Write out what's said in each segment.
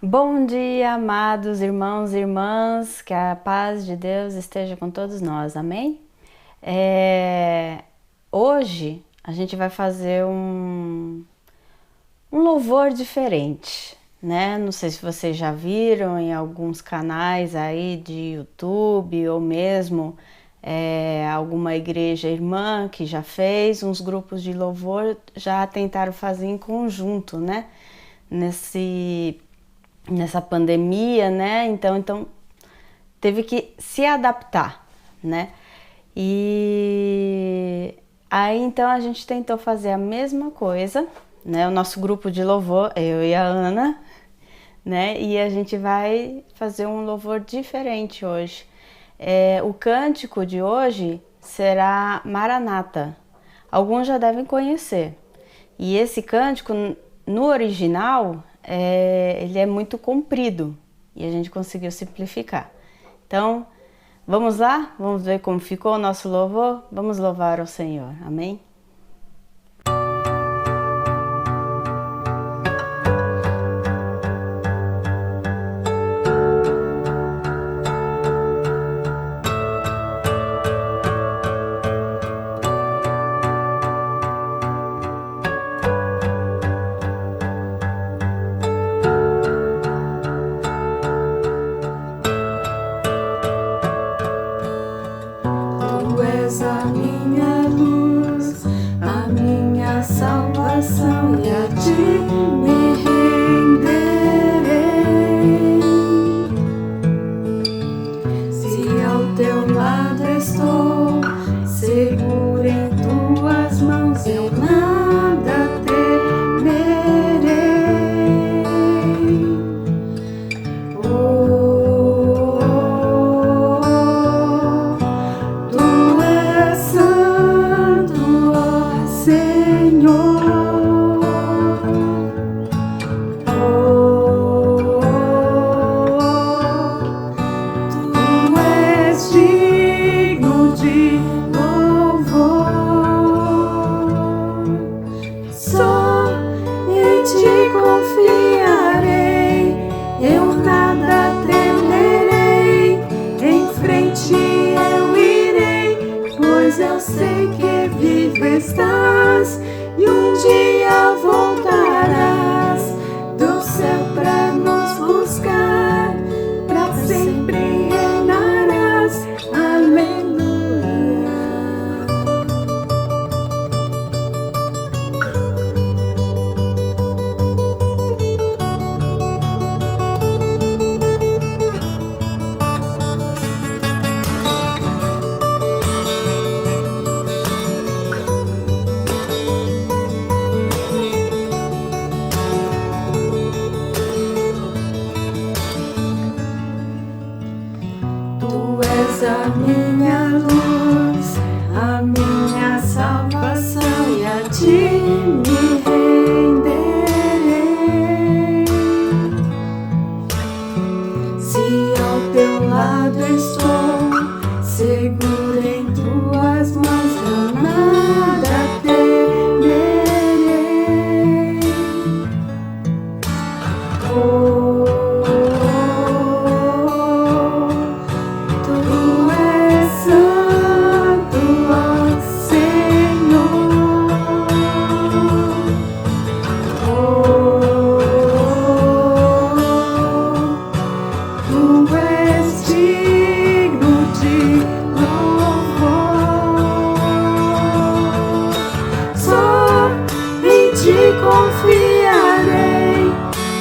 Bom dia, amados irmãos e irmãs, que a paz de Deus esteja com todos nós, amém? Hoje a gente vai fazer um louvor diferente, né? Não sei se vocês já viram em alguns canais aí de YouTube ou mesmo alguma igreja irmã que já fez, uns grupos de louvor já tentaram fazer em conjunto, né? Nessa pandemia, né? Então teve que se adaptar, né? E aí então a gente tentou fazer a mesma coisa, né? O nosso grupo de louvor, eu e a Ana, né? E a gente vai fazer um louvor diferente hoje. O cântico de hoje será Maranata. Alguns já devem conhecer. E esse cântico, no original, ele é muito comprido e a gente conseguiu simplificar. Então, vamos lá? Vamos ver como ficou o nosso louvor? Vamos louvar ao Senhor. Amém? Tu és a minha luz, a minha salvação, e a ti me renderei. Se ao teu lado estou, seguro em tuas mãos, eu nada temerei. Confiarei, eu nada temerei, em frente eu irei, pois eu sei que vivo estás e um dia voltarás do céu pra nos buscar, pra sempre reinarás. Aleluia. Tu és a minha luz, a minha salvação, e a ti me renderei. Se ao teu lado estou, seguro em tuas mãos, eu nada temerei. Confiarei,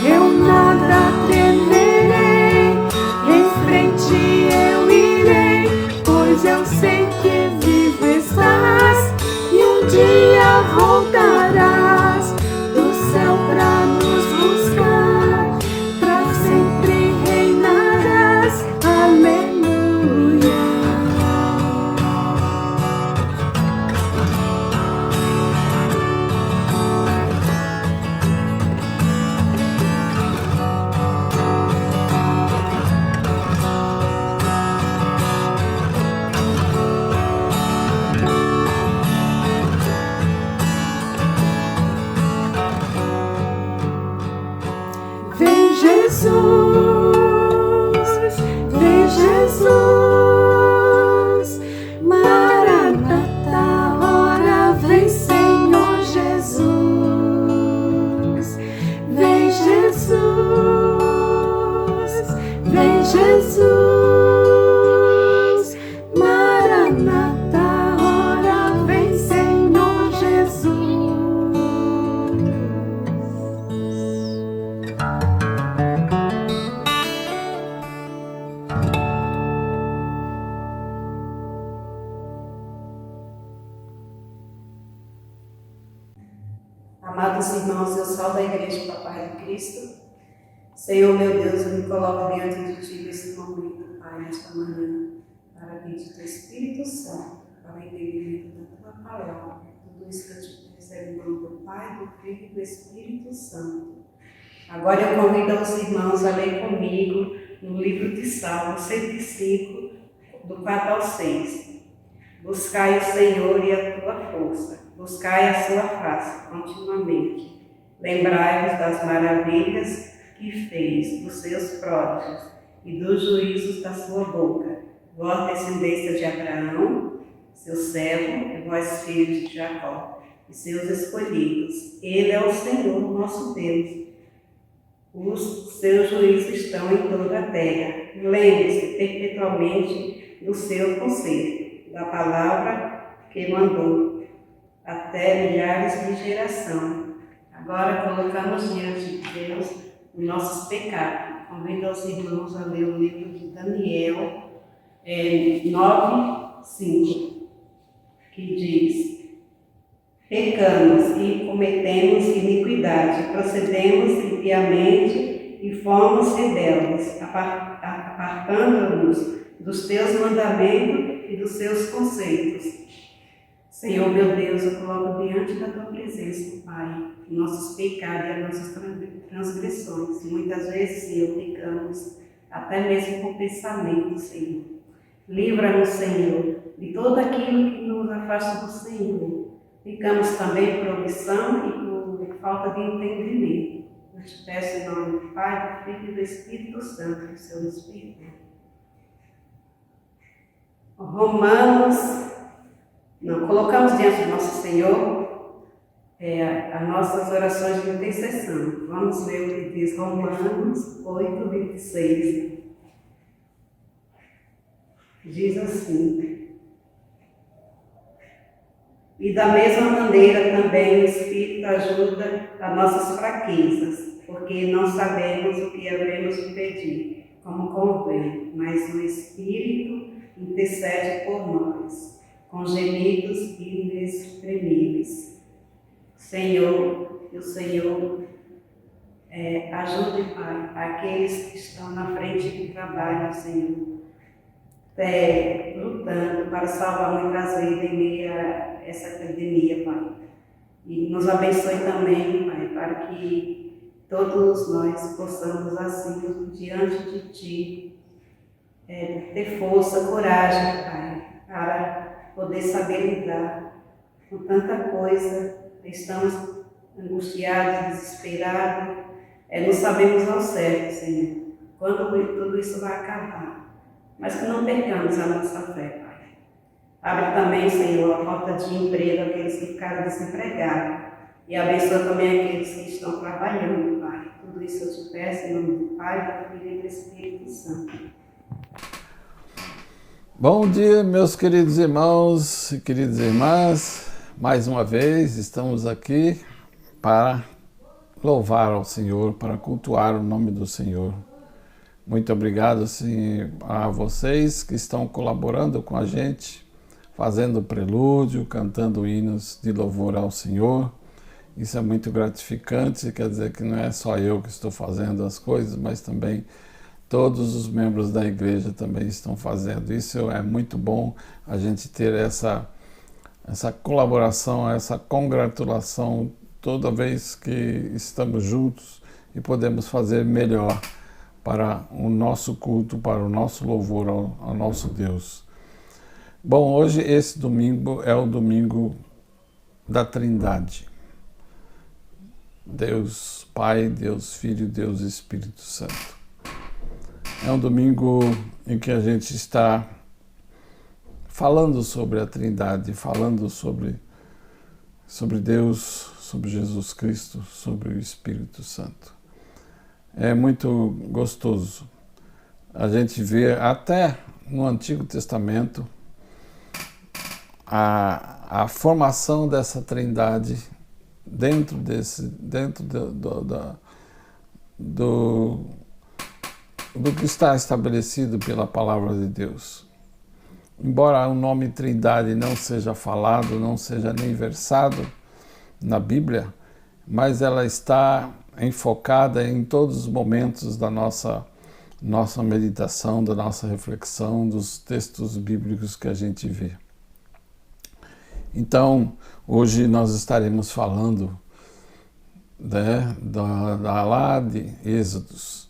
eu nada temerei, em frente eu irei, pois eu sei que vivo estás e um dia voltarás do céu pra nos buscar, pra sempre reinarás. Aleluia. Amados irmãos, eu salvo a Igreja Papai de Cristo. Senhor, meu Deus, eu me coloco diante de Ti nesse momento, Pai, nesta manhã, para pedir do Espírito Santo, para o entendimento da Tua Palavra. Tudo isso que eu te peço é em nome do Pai, do Filho e do Espírito Santo. Agora eu convido os irmãos a ler comigo no livro de Salmos 105, do 4 ao 6. Buscai o Senhor e a tua força, buscai a sua face continuamente. Lembrai-vos das maravilhas que fez, dos seus pródigos e dos juízos da sua boca. Vós, descendência de Abraão, seu servo, e vós, filhos de Jacó, e seus escolhidos. Ele é o Senhor, nosso Deus. Os seus juízos estão em toda a terra. Lembre-se perpetualmente do seu conselho, da palavra que mandou, até milhares de geração. Agora colocamos diante de Deus os nossos pecados. Convido os irmãos a ler o livro de Daniel 9:5, que diz: pecamos e cometemos iniquidade, procedemos impiamente e fomos rebeldes, apartando-nos dos teus mandamentos e dos seus conceitos. Senhor, meu Deus, eu coloco diante da tua presença, Pai, nossos pecados e as nossas transgressões. Muitas vezes, Senhor, pecamos, até mesmo com pensamento, Senhor. Livra-nos, Senhor, de tudo aquilo que nos afasta do Senhor. Pecamos também por omissão e por falta de entendimento. Eu te peço em nome do Pai, do Filho e do Espírito Santo, do seu Espírito. Colocamos diante do nosso Senhor as nossas orações de intercessão. Vamos ler o que diz Romanos 8:26. Diz assim: e da mesma maneira também o Espírito ajuda as nossas fraquezas, porque não sabemos o que havemos de pedir, como convém, mas o Espírito intercede por nós, com gemidos inexprimíveis. Senhor, que o Senhor ajude, Pai, aqueles que estão na frente do trabalho, Senhor, lutando para salvar muitas vidas em meio a essa pandemia, Pai. E nos abençoe também, Pai, para que todos nós possamos, assim, diante de Ti, ter força, coragem, Pai, para poder saber lidar com tanta coisa. Estamos angustiados, desesperados, não sabemos ao certo, Senhor, quando tudo isso vai acabar. Mas que não percamos a nossa fé, Pai. Abre também, Senhor, a porta de emprego àqueles que ficaram desempregados. E abençoa também aqueles que estão trabalhando, Pai. Tudo isso eu te peço em nome do Pai, do Filho e do Espírito Santo. Bom dia, meus queridos irmãos e queridas irmãs. Mais uma vez estamos aqui para louvar ao Senhor, para cultuar o nome do Senhor. Muito obrigado, sim, a vocês que estão colaborando com a gente, fazendo prelúdio, cantando hinos de louvor ao Senhor. Isso é muito gratificante, quer dizer que não é só eu que estou fazendo as coisas, mas também todos os membros da igreja também estão fazendo. Isso é muito bom, a gente ter essa colaboração, essa congratulação toda vez que estamos juntos e podemos fazer melhor para o nosso culto, para o nosso louvor ao nosso Deus. Bom, hoje esse domingo é o domingo da Trindade. Deus Pai, Deus Filho, Deus Espírito Santo. É um domingo em que a gente está falando sobre a Trindade, falando sobre Deus, sobre Jesus Cristo, sobre o Espírito Santo. É muito gostoso a gente ver até no Antigo Testamento a formação dessa Trindade dentro do que está estabelecido pela palavra de Deus. Embora o nome Trindade não seja falado, não seja nem versado na Bíblia, mas ela está enfocada em todos os momentos da nossa meditação, da nossa reflexão, dos textos bíblicos que a gente vê. Então, hoje nós estaremos falando lá de Êxodos.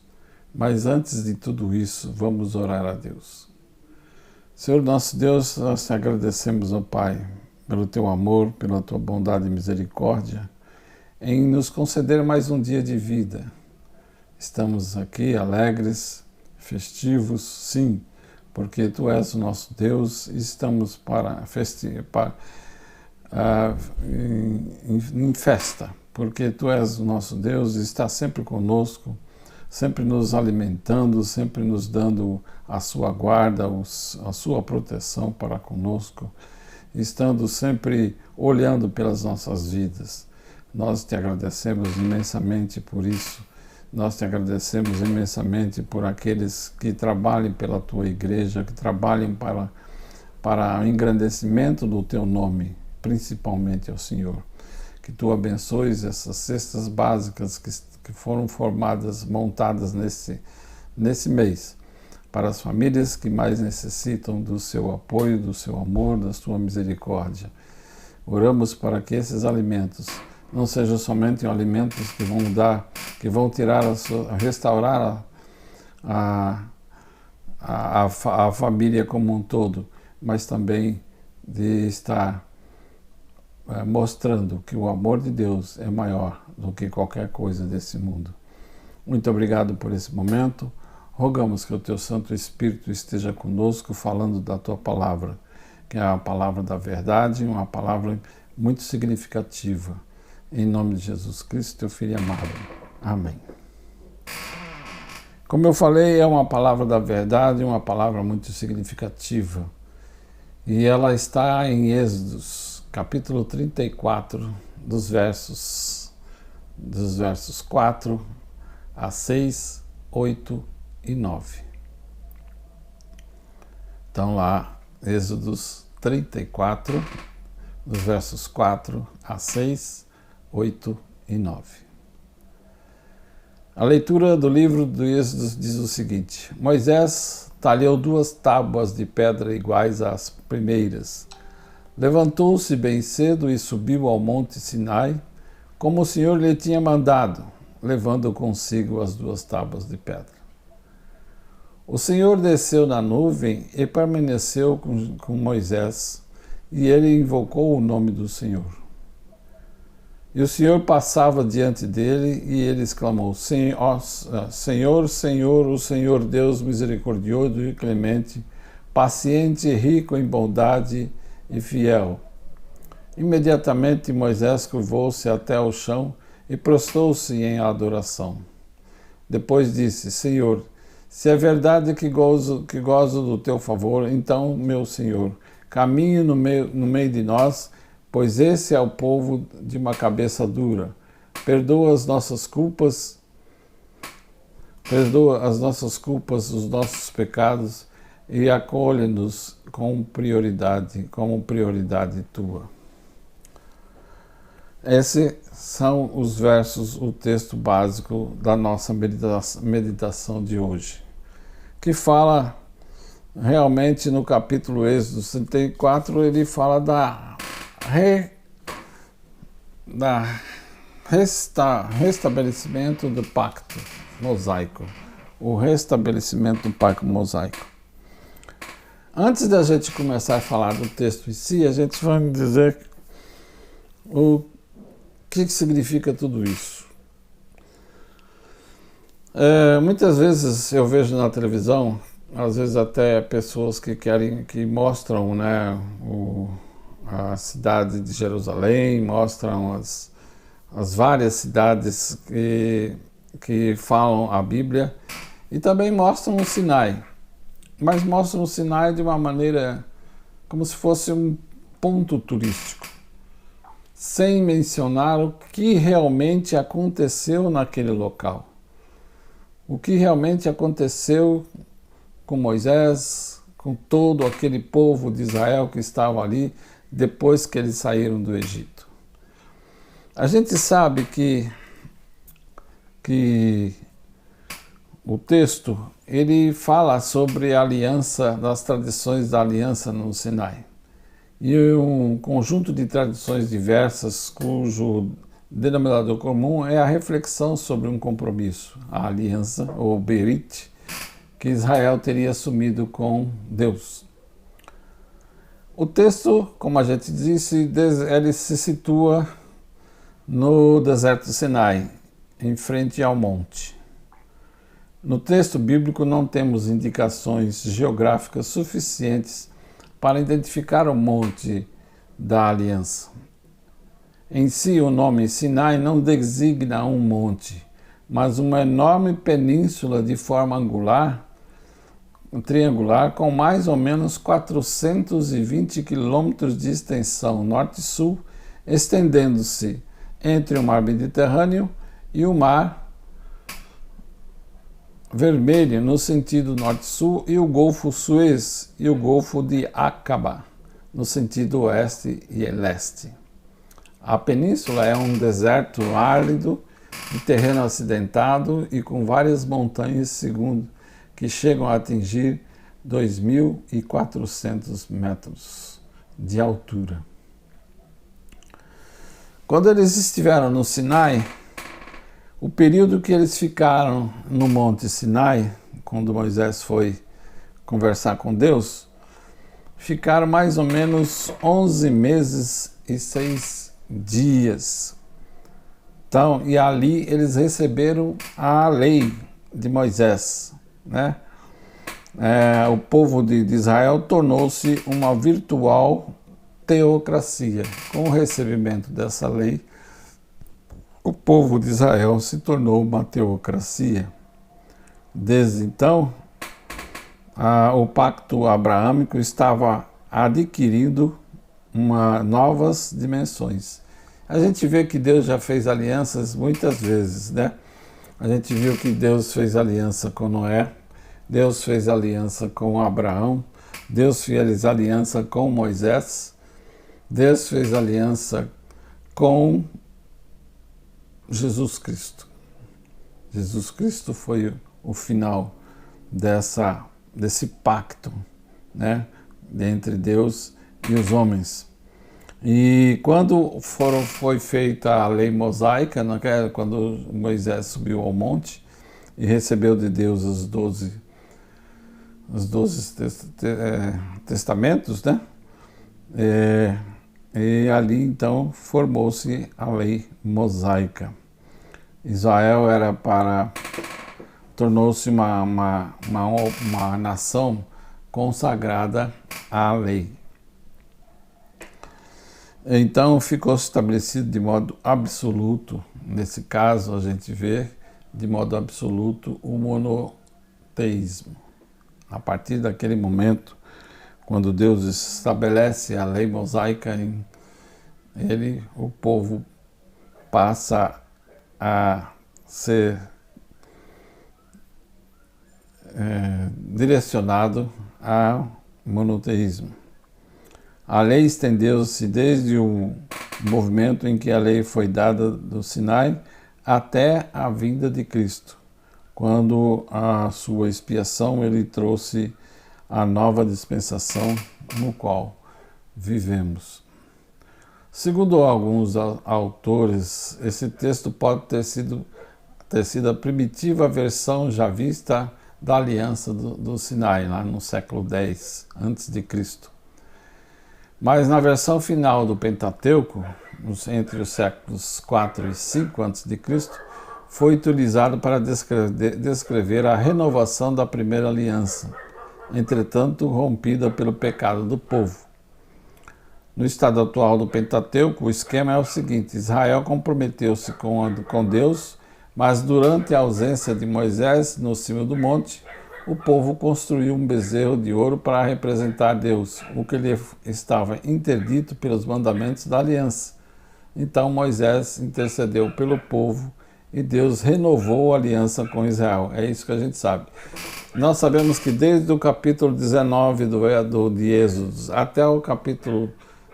Mas antes de tudo isso, vamos orar a Deus. Senhor nosso Deus, nós te agradecemos, ó Pai, pelo teu amor, pela tua bondade e misericórdia, em nos conceder mais um dia de vida. Estamos aqui alegres, festivos, sim, porque tu és o nosso Deus e estamos em festa, porque tu és o nosso Deus e está sempre conosco, sempre nos alimentando, sempre nos dando a sua guarda, a sua proteção para conosco, estando sempre olhando pelas nossas vidas. Nós te agradecemos imensamente por isso. Nós te agradecemos imensamente por aqueles que trabalham pela tua igreja, que trabalham para o engrandecimento do teu nome, principalmente ao Senhor. Que tu abençoes essas cestas básicas que foram montadas nesse mês, para as famílias que mais necessitam do seu apoio, do seu amor, da sua misericórdia. Oramos para que esses alimentos não sejam somente alimentos que vão restaurar a família como um todo, mas também de estar mostrando que o amor de Deus é maior do que qualquer coisa desse mundo. Muito obrigado por esse momento. Rogamos que o teu Santo Espírito esteja conosco falando da tua palavra, que é a palavra da verdade, uma palavra muito significativa. Em nome de Jesus Cristo, teu Filho amado. Amém. Como eu falei, é uma palavra da verdade, uma palavra muito significativa. E ela está em Êxodos, capítulo 34, dos versos 4 a 6, 8 e 9. Então lá, Êxodos 34, dos versos 4 a 6, 8 e 9. A leitura do livro do Êxodo diz o seguinte: Moisés talhou 2 tábuas de pedra iguais às primeiras. Levantou-se bem cedo e subiu ao monte Sinai, como o Senhor lhe tinha mandado, levando consigo as 2 tábuas de pedra. O Senhor desceu na nuvem e permaneceu com Moisés, e ele invocou o nome do Senhor. E o Senhor passava diante dele, e ele exclamou: Senhor, Senhor, o Senhor Deus misericordioso e clemente, paciente e rico em bondade e fiel. Imediatamente Moisés curvou-se até o chão e prostrou-se em adoração. Depois disse: Senhor, se é verdade que gozo do teu favor, então, meu Senhor, caminhe no meio de nós, pois esse é o povo de uma cabeça dura. Perdoa as nossas culpas, os nossos pecados, e acolhe-nos como prioridade tua. Esses são os versos, o texto básico da nossa meditação de hoje, que fala realmente no capítulo Êxodo 34, ele fala restabelecimento do pacto mosaico, o restabelecimento do pacto mosaico. Antes da gente começar a falar do texto em si, a gente vai dizer o que significa tudo isso. Muitas vezes eu vejo na televisão, às vezes até pessoas que mostram, né, a cidade de Jerusalém, mostram as várias cidades que falam a Bíblia, e também mostram o Sinai. Mas mostram o Sinai de uma maneira como se fosse um ponto turístico, sem mencionar o que realmente aconteceu naquele local. O que realmente aconteceu com Moisés, com todo aquele povo de Israel que estava ali depois que eles saíram do Egito. A gente sabe que o texto ele fala sobre a aliança, das tradições da aliança no Sinai. E um conjunto de tradições diversas, cujo denominador comum é a reflexão sobre um compromisso, a aliança, ou Berit, que Israel teria assumido com Deus. O texto, como a gente disse, ele se situa no deserto do Sinai, em frente ao monte. No texto bíblico não temos indicações geográficas suficientes para identificar o monte da aliança. Em si, o nome Sinai não designa um monte, mas uma enorme península de forma triangular com mais ou menos 420 quilômetros de extensão norte-sul, estendendo-se entre o mar Mediterrâneo e o mar Vermelho no sentido norte-sul e o Golfo Suez e o Golfo de Aqaba no sentido oeste e leste. A península é um deserto árido de terreno acidentado e com várias montanhas segundo que chegam a atingir 2.400 metros de altura. Quando eles estiveram no Sinai, o período que eles ficaram no Monte Sinai, quando Moisés foi conversar com Deus, ficaram mais ou menos 11 meses e 6 dias. Então, e ali eles receberam a lei de Moisés, né? O povo de Israel tornou-se uma virtual teocracia. Com o recebimento dessa lei, o povo de Israel se tornou uma teocracia. Desde então, o pacto abraâmico estava adquirindo novas dimensões. A gente vê que Deus já fez alianças muitas vezes, né? A gente viu que Deus fez aliança com Noé, Deus fez aliança com Abraão, Deus fez aliança com Moisés, Deus fez aliança com Jesus Cristo. Jesus Cristo foi o final desse pacto, né, entre Deus e os homens. E quando foi feita a lei mosaica, quando Moisés subiu ao monte e recebeu de Deus os 12 testamentos, né? E ali então formou-se a lei mosaica. Israel tornou-se uma nação consagrada à lei. Então ficou estabelecido de modo absoluto, nesse caso a gente vê de modo absoluto o monoteísmo. A partir daquele momento, quando Deus estabelece a lei mosaica, o povo passa a ser direcionado ao monoteísmo. A lei estendeu-se desde o movimento em que a lei foi dada do Sinai até a vinda de Cristo, quando a sua expiação ele trouxe a nova dispensação no qual vivemos. Segundo alguns autores, esse texto pode ter sido a primitiva versão já vista da aliança do Sinai, lá no século X a.C. Mas na versão final do Pentateuco, entre os séculos 4 e 5 a.C., foi utilizado para descrever a renovação da primeira aliança, entretanto rompida pelo pecado do povo. No estado atual do Pentateuco, o esquema é o seguinte: Israel comprometeu-se com Deus, mas durante a ausência de Moisés no cimo do monte, o povo construiu um bezerro de ouro para representar Deus, o que lhe estava interdito pelos mandamentos da aliança. Então Moisés intercedeu pelo povo e Deus renovou a aliança com Israel. É isso que a gente sabe. Nós sabemos que desde o capítulo 19 de Êxodo até o capítulo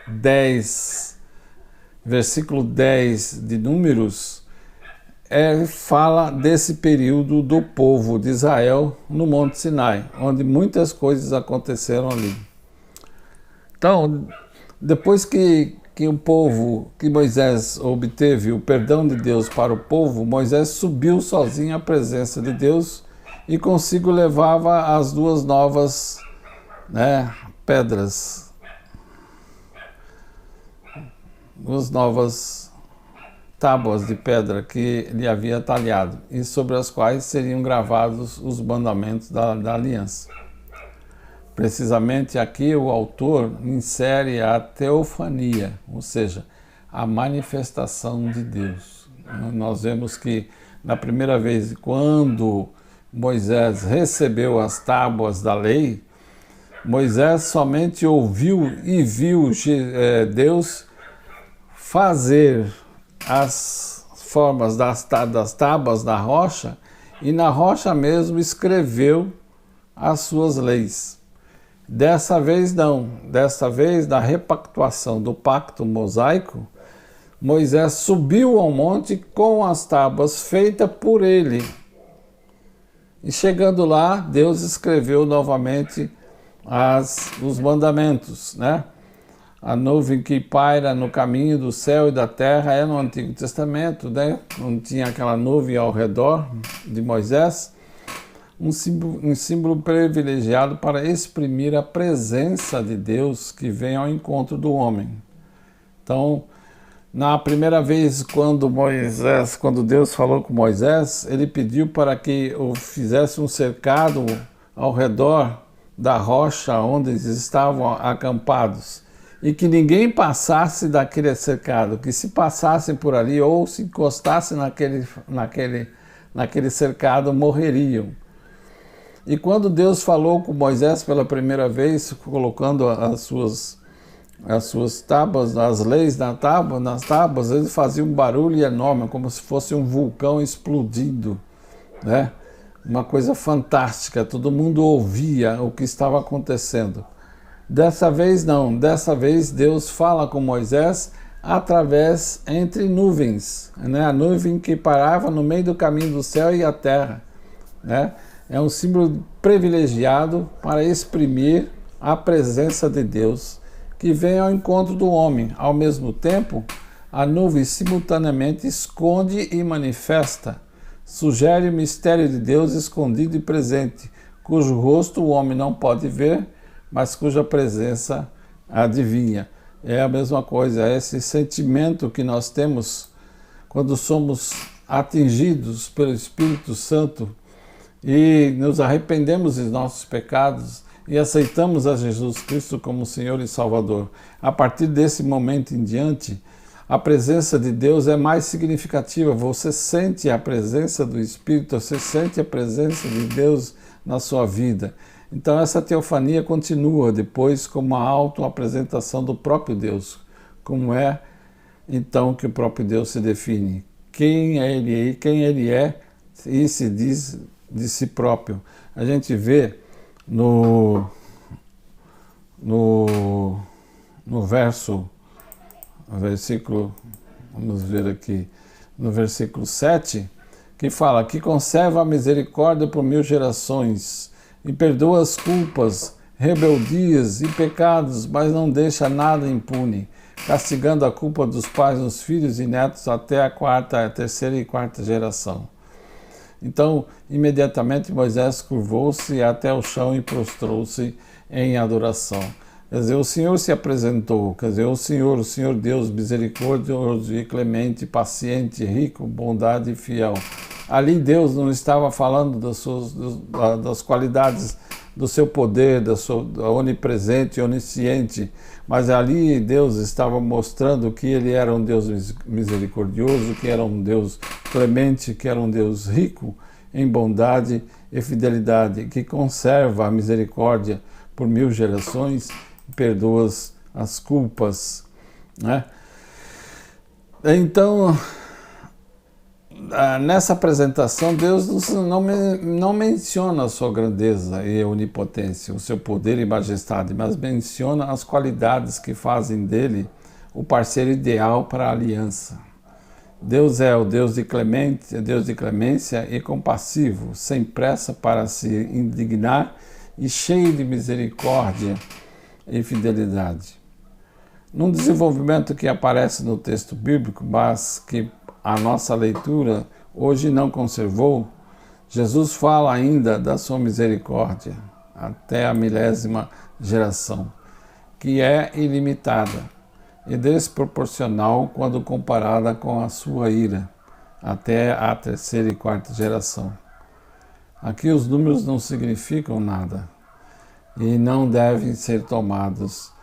10 versículo 10 de Números, fala desse período do povo de Israel no Monte Sinai, onde muitas coisas aconteceram ali. Então, depois que Moisés obteve o perdão de Deus para o povo, Moisés subiu sozinho à presença de Deus e consigo levava as duas novas pedras, duas novas tábuas de pedra que ele havia talhado e sobre as quais seriam gravados os mandamentos da aliança. Precisamente aqui o autor insere a teofania, ou seja, a manifestação de Deus. Nós vemos que na primeira vez, quando Moisés recebeu as tábuas da lei, Moisés somente ouviu e viu Deus fazer as formas das tábuas da rocha e na rocha mesmo escreveu as suas leis. Dessa vez não, dessa vez na repactuação do pacto mosaico, Moisés subiu ao monte com as tábuas feitas por ele. E chegando lá, Deus escreveu novamente os mandamentos, né? A nuvem que paira no caminho do céu e da terra é no Antigo Testamento, né? Não tinha aquela nuvem ao redor de Moisés. Um símbolo privilegiado para exprimir a presença de Deus que vem ao encontro do homem. Então, na primeira vez quando Deus falou com Moisés, ele pediu para que fizesse um cercado ao redor da rocha onde eles estavam acampados e que ninguém passasse daquele cercado, que se passassem por ali ou se encostassem naquele cercado morreriam. E quando Deus falou com Moisés pela primeira vez, colocando as suas tábuas, as leis nas tábuas, ele fazia um barulho enorme, como se fosse um vulcão explodindo, né? Uma coisa fantástica, todo mundo ouvia o que estava acontecendo. Dessa vez não, dessa vez Deus fala com Moisés entre nuvens, né? A nuvem que parava no meio do caminho do céu e a terra, né? É um símbolo privilegiado para exprimir a presença de Deus que vem ao encontro do homem. Ao mesmo tempo, a nuvem simultaneamente esconde e manifesta, sugere o mistério de Deus escondido e presente, cujo rosto o homem não pode ver, mas cuja presença adivinha. É a mesma coisa, é esse sentimento que nós temos quando somos atingidos pelo Espírito Santo e nos arrependemos dos nossos pecados e aceitamos a Jesus Cristo como Senhor e Salvador. A partir desse momento em diante, a presença de Deus é mais significativa. Você sente a presença do Espírito, você sente a presença de Deus na sua vida. Então essa teofania continua depois como uma autoapresentação do próprio Deus. Como é então que o próprio Deus se define? Quem Ele é e se diz de si próprio. A gente vê no versículo, vamos ver aqui, no versículo 7, que fala que conserva a misericórdia por 1000 gerações e perdoa as culpas, rebeldias e pecados, mas não deixa nada impune, castigando a culpa dos pais nos filhos e netos até a terceira e quarta geração. Então, imediatamente Moisés curvou-se até o chão e prostrou-se em adoração. Quer dizer, o Senhor se apresentou, quer dizer, o Senhor Deus misericordioso e clemente, paciente, rico, bondade e fiel. Ali Deus não estava falando das qualidades do seu poder, da onipresente e onisciente, mas ali Deus estava mostrando que Ele era um Deus misericordioso, que era um Deus clemente, que era um Deus rico em bondade e fidelidade, que conserva a misericórdia por 1000 gerações e perdoa as culpas, né? Então, nessa apresentação, Deus não menciona a sua grandeza e onipotência, o seu poder e majestade, mas menciona as qualidades que fazem dele o parceiro ideal para a aliança. Deus é o Deus de clemência e compassivo, sem pressa para se indignar e cheio de misericórdia e fidelidade. Num desenvolvimento que aparece no texto bíblico, mas que a nossa leitura hoje não conservou, Jesus fala ainda da sua misericórdia até a 1000ª geração, que é ilimitada e desproporcional quando comparada com a sua ira, até a 3ª e 4ª geração. Aqui os números não significam nada e não devem ser tomados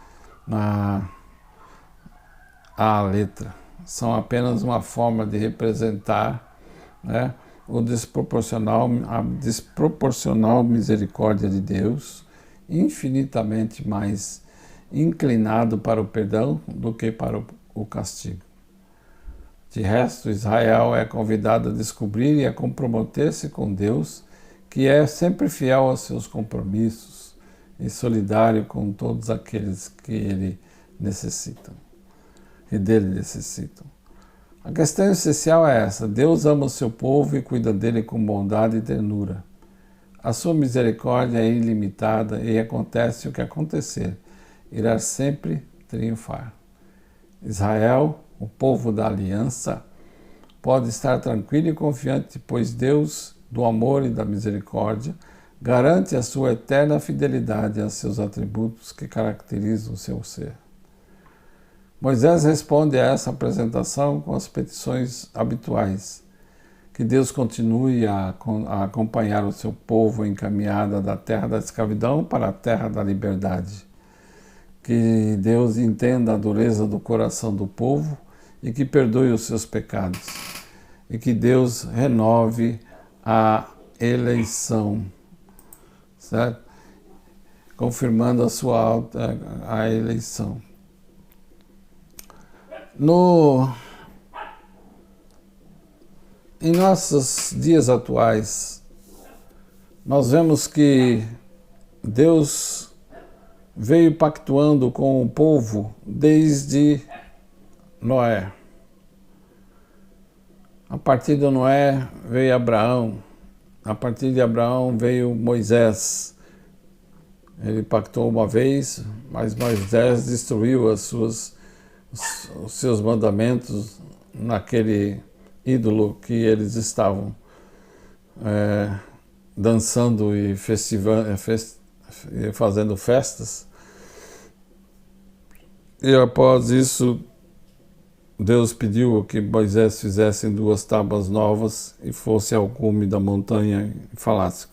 à letra. São apenas uma forma de representar, né, a desproporcional misericórdia de Deus, infinitamente mais inclinado para o perdão do que para o castigo. De resto, Israel é convidado a descobrir e a comprometer-se com Deus, que é sempre fiel aos seus compromissos e solidário com todos aqueles que dele necessitam. A questão essencial é essa: Deus ama o seu povo e cuida dele com bondade e ternura. A sua misericórdia é ilimitada e acontece o que acontecer, irá sempre triunfar. Israel, o povo da aliança, pode estar tranquilo e confiante, pois Deus, do amor e da misericórdia, garante a sua eterna fidelidade a seus atributos que caracterizam o seu ser. Moisés responde a essa apresentação com as petições habituais: que Deus continue a acompanhar o seu povo em caminhada da terra da escravidão para a terra da liberdade. Que Deus entenda a dureza do coração do povo e que perdoe os seus pecados. E que Deus renove a eleição, certo? Confirmando a eleição. Em nossos dias atuais, nós vemos que Deus veio pactuando com o povo desde Noé. A partir de Noé veio Abraão, a partir de Abraão veio Moisés. Ele pactou uma vez, mas Moisés destruiu os seus mandamentos naquele ídolo que eles estavam dançando e fazendo festas. E após isso, Deus pediu que Moisés fizesse 2 tábuas novas e fosse ao cume da montanha e falasse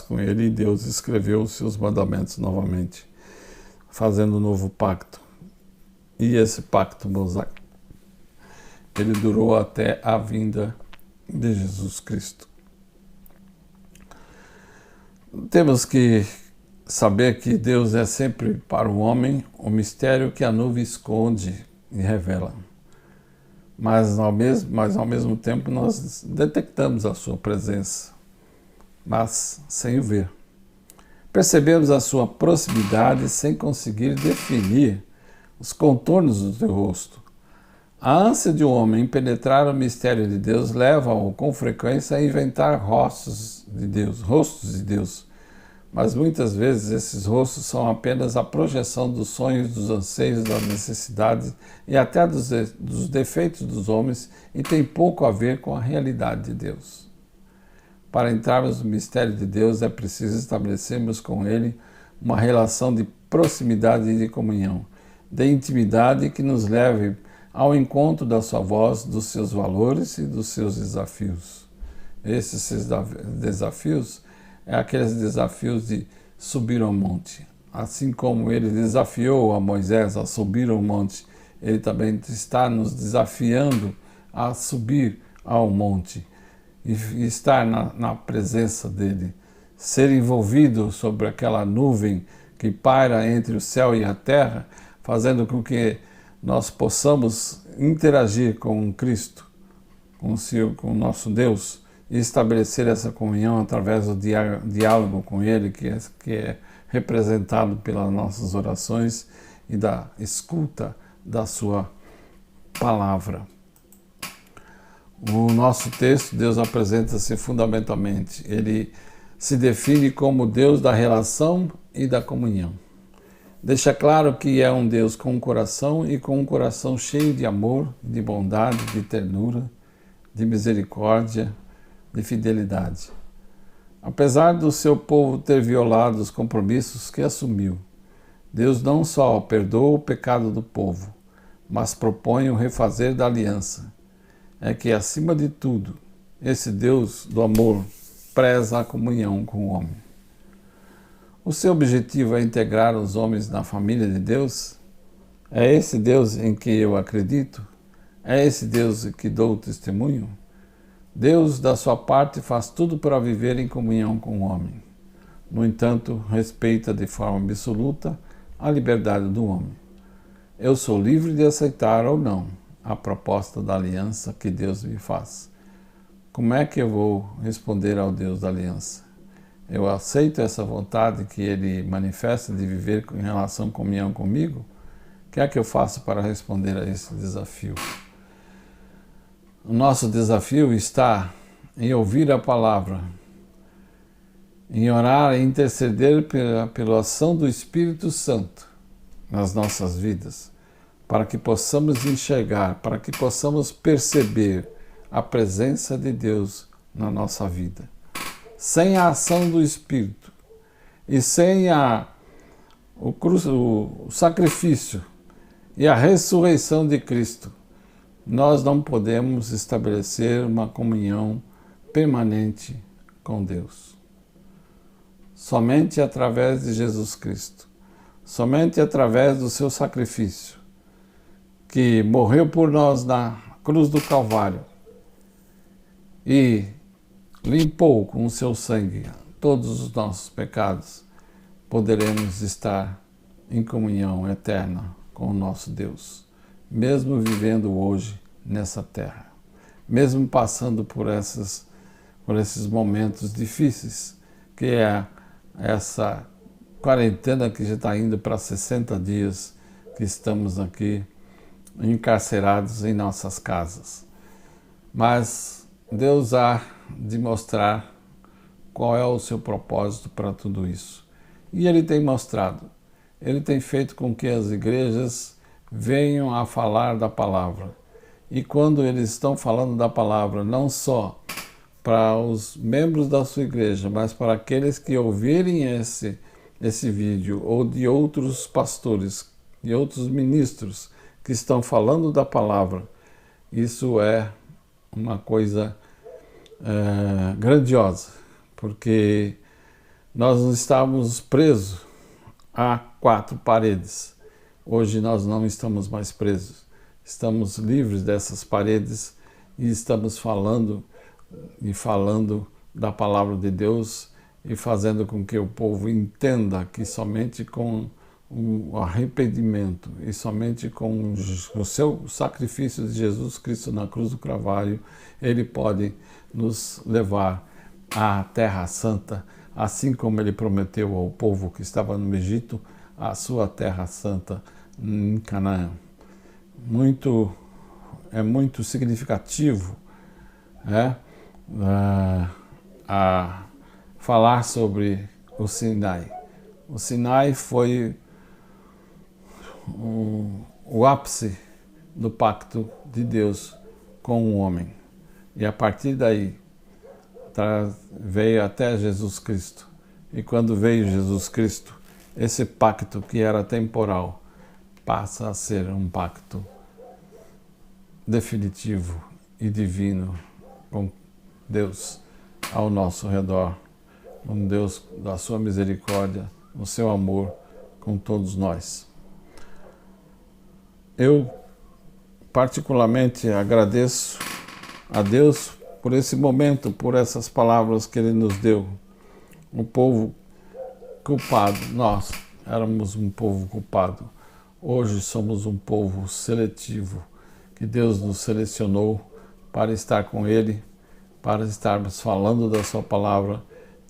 com ele, e Deus escreveu os seus mandamentos novamente, fazendo um novo pacto. E esse pacto mosaico, ele durou até a vinda de Jesus Cristo. Temos que saber que Deus é sempre para o homem o mistério que a nuvem esconde e revela. Mas ao mesmo tempo nós detectamos a sua presença, mas sem o ver. Percebemos a sua proximidade sem conseguir definir os contornos do seu rosto. A ânsia de um homem em penetrar o mistério de Deus leva-o com frequência a inventar rostos de Deus, mas muitas vezes esses rostos são apenas a projeção dos sonhos, dos anseios, das necessidades e até dos defeitos dos homens e tem pouco a ver com a realidade de Deus. Para entrarmos no mistério de Deus é preciso estabelecermos com Ele uma relação de proximidade e de comunhão, de intimidade que nos leve ao encontro da sua voz, dos seus valores e dos seus desafios. Esses desafios é aqueles desafios de subir ao monte. Assim como ele desafiou a Moisés a subir ao monte, ele também está nos desafiando a subir ao monte e estar na presença dele, ser envolvido sobre aquela nuvem que paira entre o céu e a terra, fazendo com que nós possamos interagir com Cristo, com o nosso Deus, e estabelecer essa comunhão através do diálogo com Ele, que é representado pelas nossas orações e da escuta da sua palavra. O nosso texto, Deus apresenta-se fundamentalmente. Ele se define como Deus da relação e da comunhão. Deixa claro que é um Deus com um coração e com um coração cheio de amor, de bondade, de ternura, de misericórdia, de fidelidade. Apesar do seu povo ter violado os compromissos que assumiu, Deus não só perdoa o pecado do povo, mas propõe o refazer da aliança. É que, acima de tudo, esse Deus do amor preza a comunhão com o homem. O seu objetivo é integrar os homens na família de Deus? É esse Deus em que eu acredito? É esse Deus em que dou testemunho? Deus, da sua parte, faz tudo para viver em comunhão com o homem. No entanto, respeita de forma absoluta a liberdade do homem. Eu sou livre de aceitar ou não a proposta da aliança que Deus me faz. Como é que eu vou responder ao Deus da aliança? Eu aceito essa vontade que Ele manifesta de viver em relação comunhão comigo? O que é que eu faço para responder a esse desafio? O nosso desafio está em ouvir a palavra, em orar e interceder pela ação do Espírito Santo nas nossas vidas, para que possamos enxergar, para que possamos perceber a presença de Deus na nossa vida. Sem a ação do Espírito e sem o sacrifício e a ressurreição de Cristo, nós não podemos estabelecer uma comunhão permanente com Deus. Somente através de Jesus Cristo, somente através do seu sacrifício, que morreu por nós na cruz do Calvário e limpou com o seu sangue todos os nossos pecados, poderemos estar em comunhão eterna com o nosso Deus, mesmo vivendo hoje nessa terra, mesmo passando por esses momentos difíceis, que é essa quarentena que já está indo para 60 dias que estamos aqui encarcerados em nossas casas. Mas Deus há de mostrar qual é o seu propósito para tudo isso. E Ele tem mostrado, Ele tem feito com que as igrejas venham a falar da palavra. E quando eles estão falando da palavra, não só para os membros da sua igreja, mas para aqueles que ouvirem esse vídeo, ou de outros pastores, de outros ministros que estão falando da palavra, isso é uma coisa grandiosa, porque nós não estávamos presos a 4 paredes. Hoje nós não estamos mais presos. Estamos livres dessas paredes e estamos falando da palavra de Deus e fazendo com que o povo entenda que somente com o arrependimento e somente com o seu sacrifício de Jesus Cristo na cruz do Calvário, Ele pode nos levar à Terra Santa, assim como Ele prometeu ao povo que estava no Egito, a sua Terra Santa em Canaã. É muito significativo a falar sobre o Sinai. O Sinai foi o ápice do pacto de Deus com o homem. E a partir daí veio até Jesus Cristo. E quando veio Jesus Cristo, esse pacto que era temporal passa a ser um pacto definitivo e divino com Deus ao nosso redor, com Deus da sua misericórdia, o seu amor com todos nós. Eu particularmente agradeço a Deus por esse momento, por essas palavras que Ele nos deu. O povo culpado, nós éramos um povo culpado. Hoje somos um povo seletivo, que Deus nos selecionou para estar com Ele, para estarmos falando da sua palavra,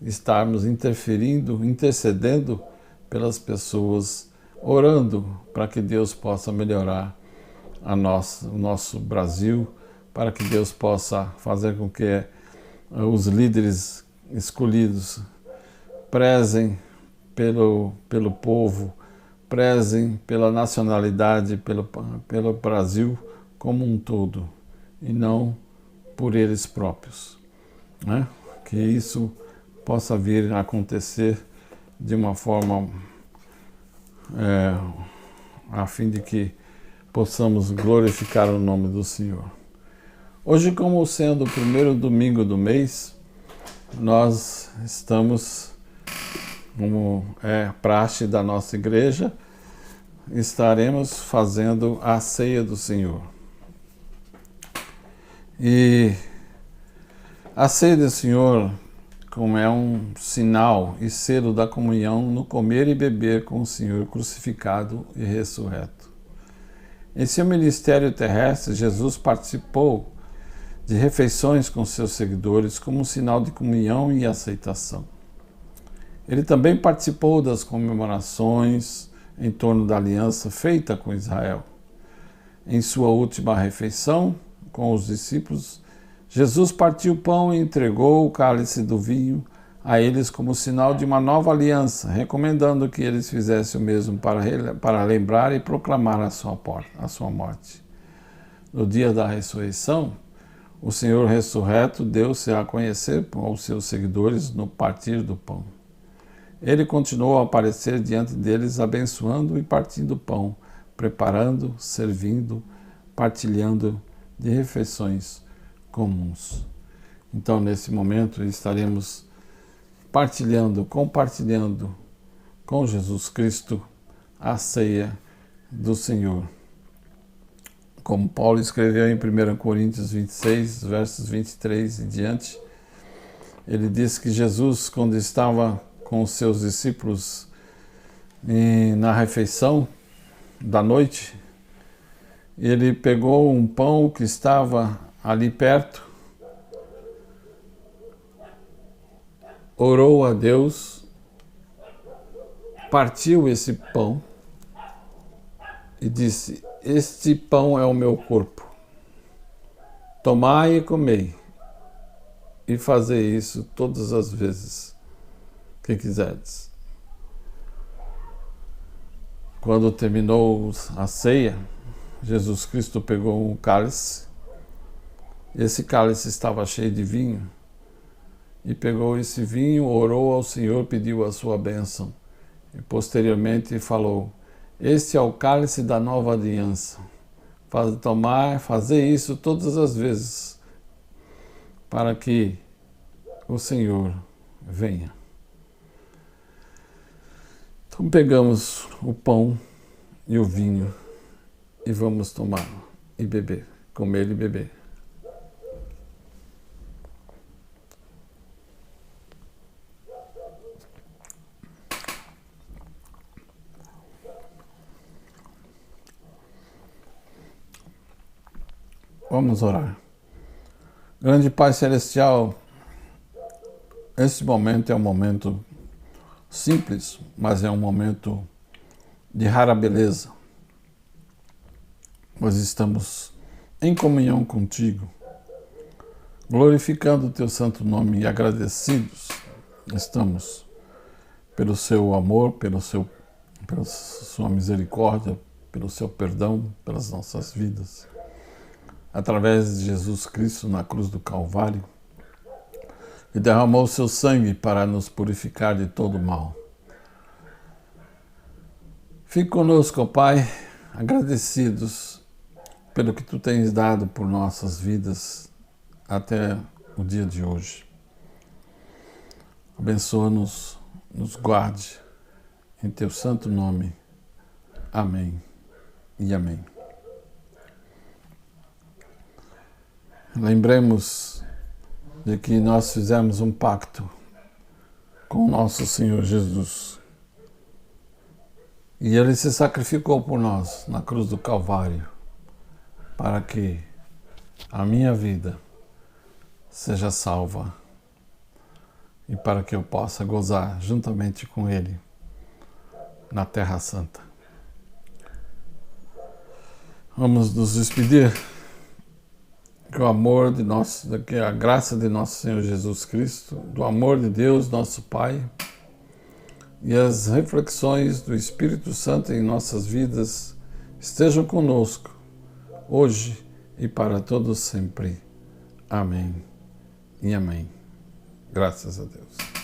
estarmos intercedendo pelas pessoas, orando para que Deus possa melhorar o nosso Brasil, para que Deus possa fazer com que os líderes escolhidos prezem pelo povo, prezem pela nacionalidade, pelo Brasil como um todo, e não por eles próprios, né? Que isso possa vir a acontecer de uma forma a fim de que possamos glorificar o nome do Senhor. Hoje, como sendo o primeiro domingo do mês, nós estamos, como é praxe da nossa igreja, estaremos fazendo a ceia do Senhor. E a ceia do Senhor, como é um sinal e selo da comunhão no comer e beber com o Senhor crucificado e ressurreto. Em seu ministério terrestre, Jesus participou de refeições com seus seguidores como um sinal de comunhão e aceitação. Ele também participou das comemorações em torno da aliança feita com Israel. Em sua última refeição com os discípulos, Jesus partiu o pão e entregou o cálice do vinho a eles como sinal de uma nova aliança, recomendando que eles fizessem o mesmo para lembrar e proclamar a sua morte. No dia da ressurreição, o Senhor ressurreto deu-se a conhecer aos seus seguidores no partir do pão. Ele continuou a aparecer diante deles, abençoando e partindo o pão, preparando, servindo, partilhando de refeições comuns. Então, nesse momento, estaremos compartilhando com Jesus Cristo a ceia do Senhor. Como Paulo escreveu em 1 Coríntios 26, versos 23 e diante, ele diz que Jesus, quando estava com os seus discípulos na refeição da noite, ele pegou um pão que estava ali perto, orou a Deus, partiu esse pão e disse: "Este pão é o meu corpo. Tomai e comei, e fazei isso todas as vezes que quiserdes." Quando terminou a ceia, Jesus Cristo pegou um cálice. Esse cálice estava cheio de vinho. E pegou esse vinho, orou ao Senhor, pediu a sua bênção. E posteriormente falou: "Este é o cálice da nova aliança. Fazer isso todas as vezes, para que o Senhor venha." Então pegamos o pão e o vinho e vamos tomar e beber, comer e beber. Vamos orar. Grande Pai Celestial, esse momento é um momento simples, mas é um momento de rara beleza. Nós estamos em comunhão contigo, glorificando o teu santo nome e agradecidos estamos pelo seu amor, pela sua misericórdia, pelo seu perdão, pelas nossas vidas. Através de Jesus Cristo na cruz do Calvário, que derramou o seu sangue para nos purificar de todo mal. Fique conosco, ó Pai, agradecidos pelo que Tu tens dado por nossas vidas até o dia de hoje. Abençoa-nos, nos guarde, em Teu santo nome. Amém e amém. Lembremos de que nós fizemos um pacto com o nosso Senhor Jesus. E Ele se sacrificou por nós na cruz do Calvário, para que a minha vida seja salva e para que eu possa gozar juntamente com Ele na Terra Santa. Vamos nos despedir. Que o amor de que a graça de nosso Senhor Jesus Cristo, do amor de Deus, nosso Pai, e as reflexões do Espírito Santo em nossas vidas estejam conosco, hoje e para todos sempre. Amém e amém. Graças a Deus.